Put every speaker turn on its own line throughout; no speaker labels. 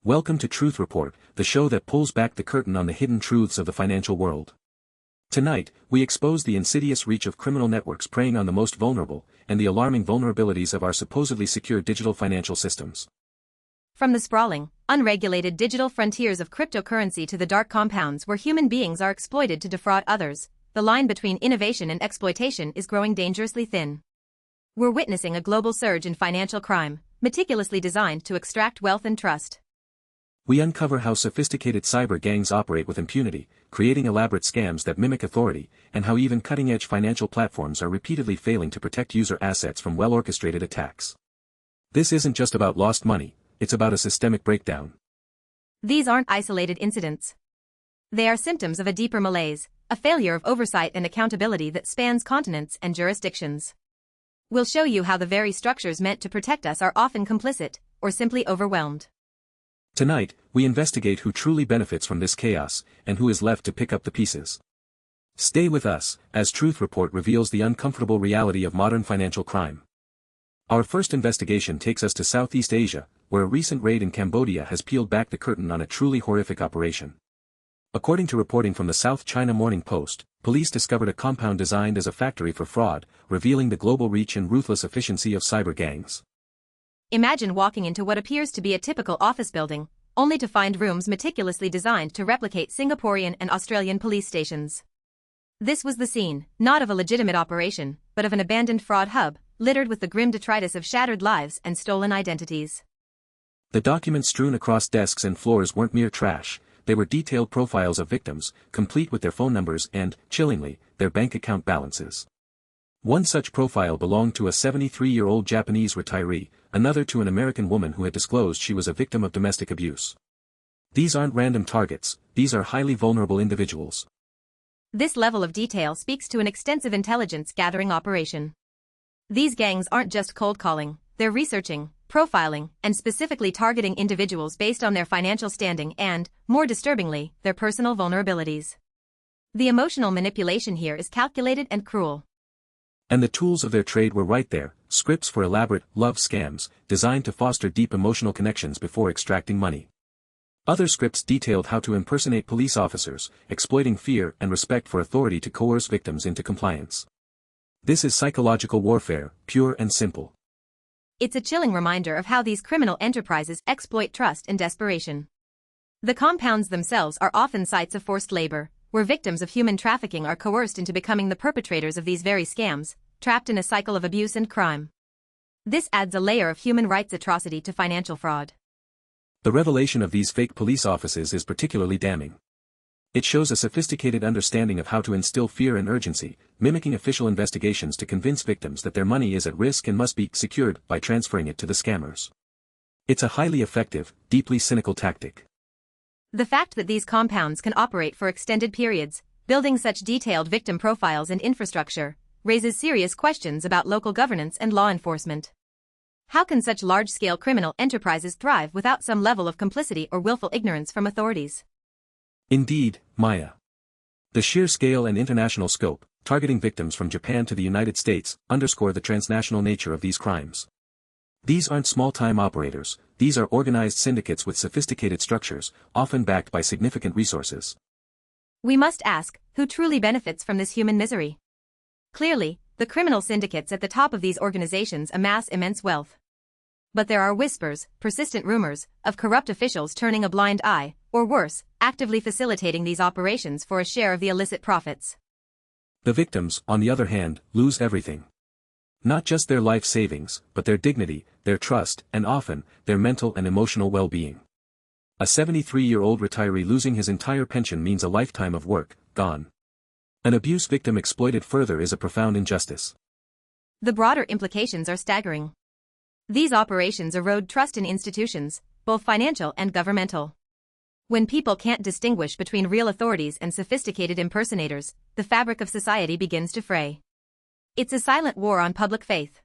Welcome to Truth Report, the show that pulls back the curtain on the hidden truths of the financial world. Tonight, we expose the insidious reach of criminal networks preying on the most vulnerable, and the alarming vulnerabilities of our supposedly secure digital financial systems.
From the sprawling, unregulated digital frontiers of cryptocurrency to the dark compounds where human beings are exploited to defraud others, the line between innovation and exploitation is growing dangerously thin. We're witnessing a global surge in financial crime, meticulously designed to extract wealth and trust.
We uncover how sophisticated cyber gangs operate with impunity, creating elaborate scams that mimic authority, and how even cutting-edge financial platforms are repeatedly failing to protect user assets from well-orchestrated attacks. This isn't just about lost money, it's about a systemic breakdown.
These aren't isolated incidents. They are symptoms of a deeper malaise, a failure of oversight and accountability that spans continents and jurisdictions. We'll show you how the very structures meant to protect us are often complicit, or simply overwhelmed.
Tonight, we investigate who truly benefits from this chaos, and who is left to pick up the pieces. Stay with us, as Truth Report reveals the uncomfortable reality of modern financial crime. Our first investigation takes us to Southeast Asia, where a recent raid in Cambodia has peeled back the curtain on a truly horrific operation. According to reporting from the South China Morning Post, police discovered a compound designed as a factory for fraud, revealing the global reach and ruthless efficiency of cyber gangs.
Imagine walking into what appears to be a typical office building, only to find rooms meticulously designed to replicate Singaporean and Australian police stations. This was the scene, not of a legitimate operation, but of an abandoned fraud hub, littered with the grim detritus of shattered lives and stolen identities.
The documents strewn across desks and floors weren't mere trash, they were detailed profiles of victims, complete with their phone numbers and, chillingly, their bank account balances. One such profile belonged to a 73-year-old Japanese retiree, another to an American woman who had disclosed she was a victim of domestic abuse. These aren't random targets, these are highly vulnerable individuals.
This level of detail speaks to an extensive intelligence-gathering operation. These gangs aren't just cold calling, they're researching, profiling, and specifically targeting individuals based on their financial standing and, more disturbingly, their personal vulnerabilities. The emotional manipulation here is calculated and cruel.
And the tools of their trade were right there, scripts for elaborate love scams, designed to foster deep emotional connections before extracting money. Other scripts detailed how to impersonate police officers, exploiting fear and respect for authority to coerce victims into compliance. This is psychological warfare, pure and simple.
It's a chilling reminder of how these criminal enterprises exploit trust and desperation. The compounds themselves are often sites of forced labor, where victims of human trafficking are coerced into becoming the perpetrators of these very scams, trapped in a cycle of abuse and crime. This adds a layer of human rights atrocity to financial fraud.
The revelation of these fake police offices is particularly damning. It shows a sophisticated understanding of how to instill fear and urgency, mimicking official investigations to convince victims that their money is at risk and must be secured by transferring it to the scammers. It's a highly effective, deeply cynical tactic.
The fact that these compounds can operate for extended periods, building such detailed victim profiles and infrastructure, raises serious questions about local governance and law enforcement. How can such large-scale criminal enterprises thrive without some level of complicity or willful ignorance from authorities?
Indeed, Maya. The sheer scale and international scope, targeting victims from Japan to the United States, underscore the transnational nature of these crimes. These aren't small-time operators, these are organized syndicates with sophisticated structures, often backed by significant resources.
We must ask, who truly benefits from this human misery? Clearly, the criminal syndicates at the top of these organizations amass immense wealth. But there are whispers, persistent rumors, of corrupt officials turning a blind eye, or worse, actively facilitating these operations for a share of the illicit profits.
The victims, on the other hand, lose everything. Not just their life savings, but their dignity, their trust, and often, their mental and emotional well-being. A 73-year-old retiree losing his entire pension means a lifetime of work, gone. An abuse victim exploited further is a profound injustice.
The broader implications are staggering. These operations erode trust in institutions, both financial and governmental. When people can't distinguish between real authorities and sophisticated impersonators, the fabric of society begins to fray. It's a silent war on public faith.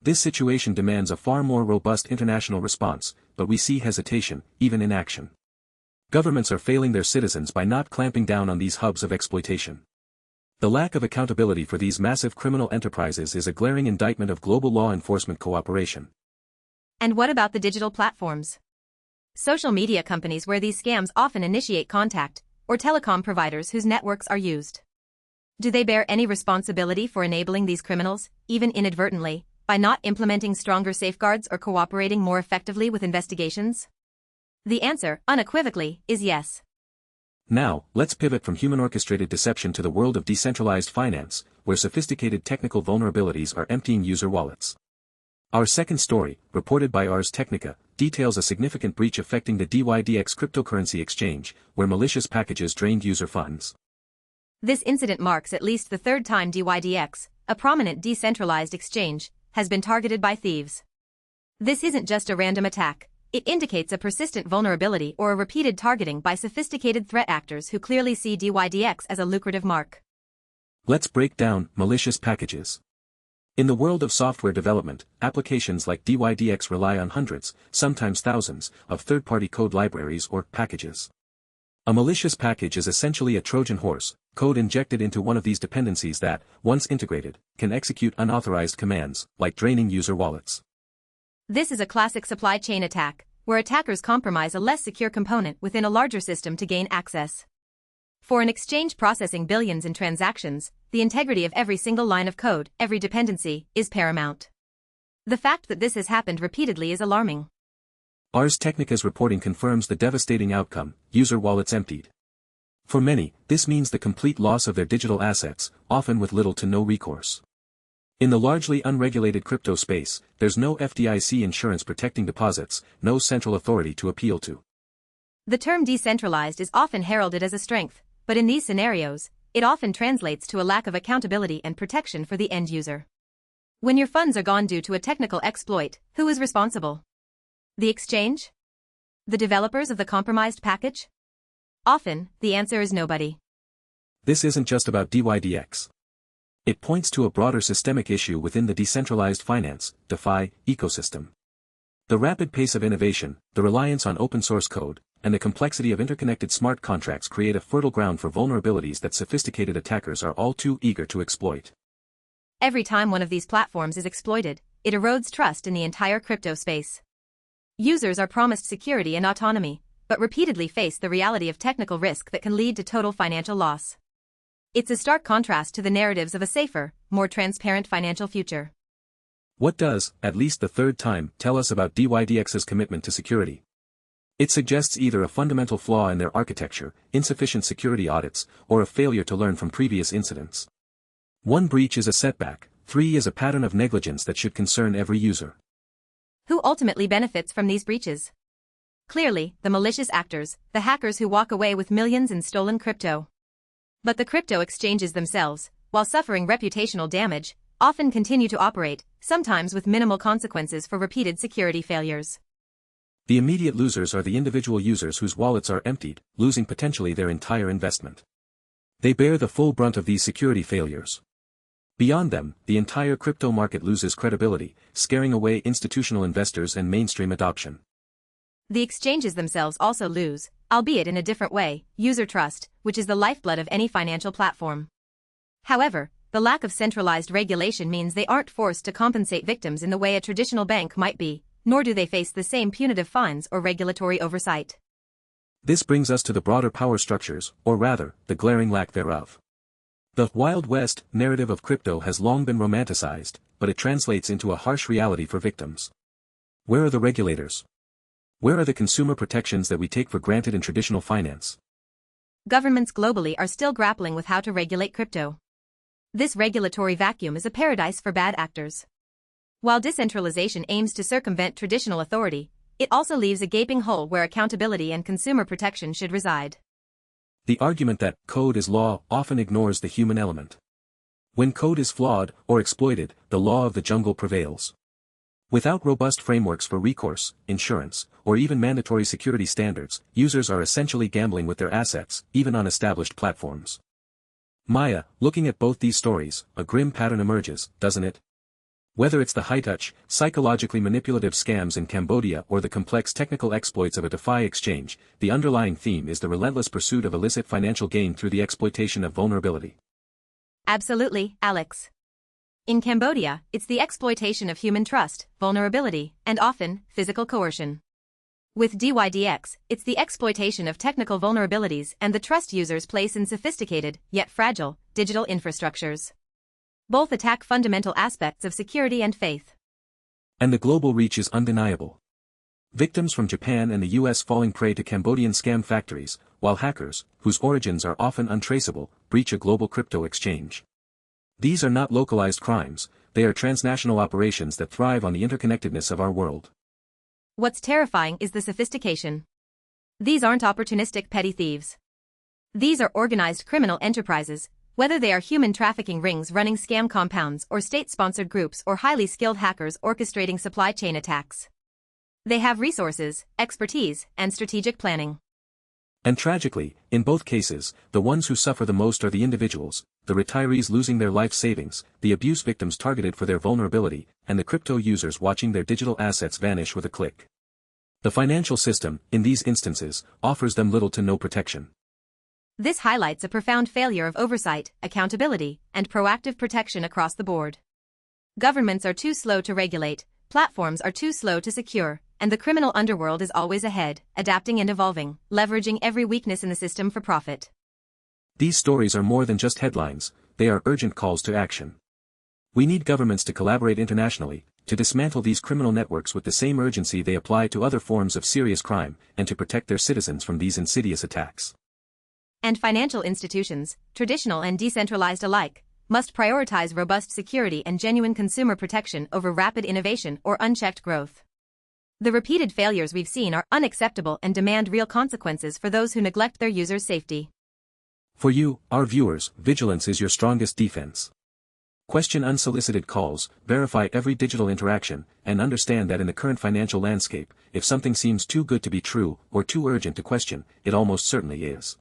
This situation demands a far more robust international response, but we see hesitation, even in action. Governments are failing their citizens by not clamping down on these hubs of exploitation. The lack of accountability for these massive criminal enterprises is a glaring indictment of global law enforcement cooperation.
And what about the digital platforms? Social media companies where these scams often initiate contact, or telecom providers whose networks are used. Do they bear any responsibility for enabling these criminals, even inadvertently, by not implementing stronger safeguards or cooperating more effectively with investigations? The answer, unequivocally, is yes.
Now, let's pivot from human-orchestrated deception to the world of decentralized finance, where sophisticated technical vulnerabilities are emptying user wallets. Our second story, reported by Ars Technica, details a significant breach affecting the dYdX cryptocurrency exchange, where malicious packages drained user funds.
This incident marks at least the third time dYdX, a prominent decentralized exchange, has been targeted by thieves. This isn't just a random attack. It indicates a persistent vulnerability or a repeated targeting by sophisticated threat actors who clearly see dYdX as a lucrative mark.
Let's break down malicious packages. In the world of software development, applications like dYdX rely on hundreds, sometimes thousands, of third-party code libraries or packages. A malicious package is essentially a Trojan horse, code injected into one of these dependencies that, once integrated, can execute unauthorized commands, like draining user wallets.
This is a classic supply chain attack, where attackers compromise a less secure component within a larger system to gain access. For an exchange processing billions in transactions, the integrity of every single line of code, every dependency, is paramount. The fact that this has happened repeatedly is alarming.
Ars Technica's reporting confirms the devastating outcome: user wallets emptied. For many, this means the complete loss of their digital assets, often with little to no recourse. In the largely unregulated crypto space, there's no FDIC insurance protecting deposits, no central authority to appeal to.
The term decentralized is often heralded as a strength, but in these scenarios, it often translates to a lack of accountability and protection for the end user. When your funds are gone due to a technical exploit, who is responsible? The exchange? The developers of the compromised package? Often, the answer is nobody.
This isn't just about dYdX. It points to a broader systemic issue within the decentralized finance, DeFi, ecosystem. The rapid pace of innovation, the reliance on open-source code, and the complexity of interconnected smart contracts create a fertile ground for vulnerabilities that sophisticated attackers are all too eager to exploit.
Every time one of these platforms is exploited, it erodes trust in the entire crypto space. Users are promised security and autonomy, but repeatedly face the reality of technical risk that can lead to total financial loss. It's a stark contrast to the narratives of a safer, more transparent financial future.
What does, at least the third time, tell us about dYdX's commitment to security? It suggests either a fundamental flaw in their architecture, insufficient security audits, or a failure to learn from previous incidents. 1 breach is a setback, 3 is a pattern of negligence that should concern every user.
Who ultimately benefits from these breaches? Clearly, the malicious actors, the hackers who walk away with millions in stolen crypto. But the crypto exchanges themselves, while suffering reputational damage, often continue to operate, sometimes with minimal consequences for repeated security failures.
The immediate losers are the individual users whose wallets are emptied, losing potentially their entire investment. They bear the full brunt of these security failures. Beyond them, the entire crypto market loses credibility, scaring away institutional investors and mainstream adoption.
The exchanges themselves also lose, albeit in a different way, user trust, which is the lifeblood of any financial platform. However, the lack of centralized regulation means they aren't forced to compensate victims in the way a traditional bank might be, nor do they face the same punitive fines or regulatory oversight.
This brings us to the broader power structures, or rather, the glaring lack thereof. The Wild West narrative of crypto has long been romanticized, but it translates into a harsh reality for victims. Where are the regulators? Where are the consumer protections that we take for granted in traditional finance?
Governments globally are still grappling with how to regulate crypto. This regulatory vacuum is a paradise for bad actors. While decentralization aims to circumvent traditional authority, it also leaves a gaping hole where accountability and consumer protection should reside.
The argument that code is law often ignores the human element. When code is flawed or exploited, the law of the jungle prevails. Without robust frameworks for recourse, insurance, or even mandatory security standards, users are essentially gambling with their assets, even on established platforms. Maya, looking at both these stories, a grim pattern emerges, doesn't it? Whether it's the high-touch, psychologically manipulative scams in Cambodia or the complex technical exploits of a DeFi exchange, the underlying theme is the relentless pursuit of illicit financial gain through the exploitation of vulnerability.
Absolutely, Alex. In Cambodia, it's the exploitation of human trust, vulnerability, and often, physical coercion. With dYdX, it's the exploitation of technical vulnerabilities and the trust users place in sophisticated, yet fragile, digital infrastructures. Both attack fundamental aspects of security and faith.
And the global reach is undeniable. Victims from Japan and the US falling prey to Cambodian scam factories, while hackers, whose origins are often untraceable, breach a global crypto exchange. These are not localized crimes, they are transnational operations that thrive on the interconnectedness of our world.
What's terrifying is the sophistication. These aren't opportunistic petty thieves. These are organized criminal enterprises, whether they are human trafficking rings running scam compounds or state-sponsored groups or highly skilled hackers orchestrating supply chain attacks. They have resources, expertise, and strategic planning.
And tragically, in both cases, the ones who suffer the most are the individuals, the retirees losing their life savings, the abuse victims targeted for their vulnerability, and the crypto users watching their digital assets vanish with a click. The financial system, in these instances, offers them little to no protection.
This highlights a profound failure of oversight, accountability, and proactive protection across the board. Governments are too slow to regulate, platforms are too slow to secure, and the criminal underworld is always ahead, adapting and evolving, leveraging every weakness in the system for profit.
These stories are more than just headlines, they are urgent calls to action. We need governments to collaborate internationally, to dismantle these criminal networks with the same urgency they apply to other forms of serious crime, and to protect their citizens from these insidious attacks.
And financial institutions, traditional and decentralized alike, must prioritize robust security and genuine consumer protection over rapid innovation or unchecked growth. The repeated failures we've seen are unacceptable and demand real consequences for those who neglect their users' safety.
For you, our viewers, vigilance is your strongest defense. Question unsolicited calls, verify every digital interaction, and understand that in the current financial landscape, if something seems too good to be true or too urgent to question, it almost certainly is.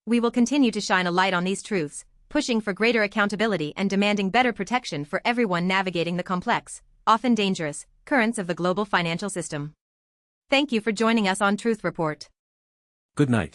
We will continue to shine a light on these truths, pushing for greater accountability and demanding better protection for everyone navigating the complex, often dangerous, currents of the global financial system. Thank you for joining us on Truth Report.
Good night.